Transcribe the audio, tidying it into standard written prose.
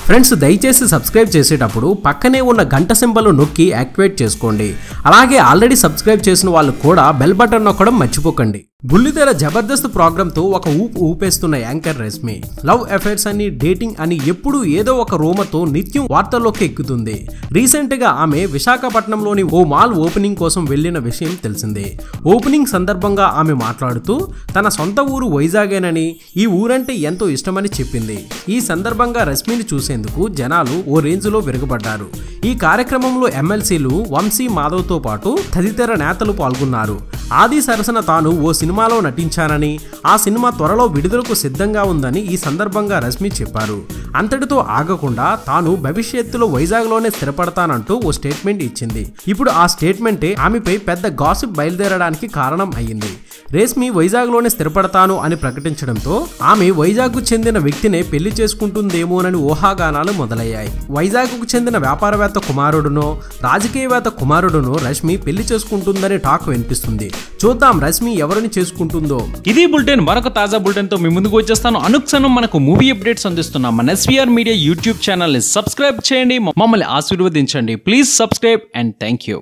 Friends దయచేసి subscribe చేసేటప్పుడు పక్కనే ఉన్న గంట సింబల్ నొక్కి యాక్టివేట్ చేసుకోండి. అలాగే ఆల్రెడీ సబ్స్క్రైబ్ చేసిన వాళ్ళు కూడా బెల్ బటన్ నొక్కడం మర్చిపోకండి. బుల్లితెర జబర్దస్త్ ప్రోగ్రామ్ తో ఒక ఊపేస్తున్న యాంకర్ రష్మి లవ్ అఫైర్స్ అని డేటింగ్ అని ఎప్పుడు ఏదో ఒక రూమర్తో నిత్యం వార్తల్లోకి ఎక్కుతుంది. రీసెంట్ గా ఆమె విశాఖపట్నంలోని ఓ మాల్ ఓపెనింగ్ కోసం వెళ్లిన విషయం తెలిసిందే. ఓపెనింగ్ సందర్భంగా ఆమె మాట్లాడుతూ తన సొంత ఊరు వైజాగేనని, ఈ ఊరంటే ఎంతో ఇష్టమని చెప్పింది. ఈ సందర్భంగా రష్మిని చూసేందుకు జనాలు ఓ రేంజ్ లో విరగబడ్డారు. ఈ కార్యక్రమంలో ఎమ్మెల్సీలు వంశీ మాధవ్ తో పాటు తదితర నేతలు పాల్గొన్నారు. ఆది సరసన తాను ఓ సినిమాలో నటించానని, ఆ సినిమా త్వరలో విడుదలకు సిద్ధంగా ఉందని ఈ సందర్భంగా రష్మి చెప్పారు. అంతటితో ఆగకుండా తాను భవిష్యత్తులో వైజాగ్లోనే స్థిరపడతానంటూ ఓ స్టేట్మెంట్ ఇచ్చింది. ఇప్పుడు ఆ స్టేట్మెంటే ఆమెపై పెద్ద గాసిప్ బయలుదేరడానికి కారణం అయ్యింది. రష్మి వైజాగ్లోనే స్థిరపడతాను అని ప్రకటించడంతో ఆమె వైజాగ్కు చెందిన వ్యక్తినే పెళ్లి చేసుకుంటుందేమోనని ఊహాగానాలు మొదలయ్యాయి. వైజాగ్కు చెందిన వ్యాపారవేత్త కుమారుడునో రాజకీయవేత్త కుమారుడునో రష్మి పెళ్లి చేసుకుంటుందని టాక్ వినిపిస్తుంది. చూద్దాం రష్మి ఎవరిని చేసుకుంటుందో. ఇది బులెటిన్. మరొక తాజా బులెటిన్ తో మీ ముందుకు వచ్చేస్తాను. అనుక్షణం మనకు మూవీ అప్డేట్స్ అందిస్తున్నాం మన ఎస్వీఆర్ మీడియా యూట్యూబ్ ఛానల్ ని సబ్స్క్రైబ్ చేయండి, మమ్మల్ని ఆశీర్వదించండి. Please subscribe and thank you.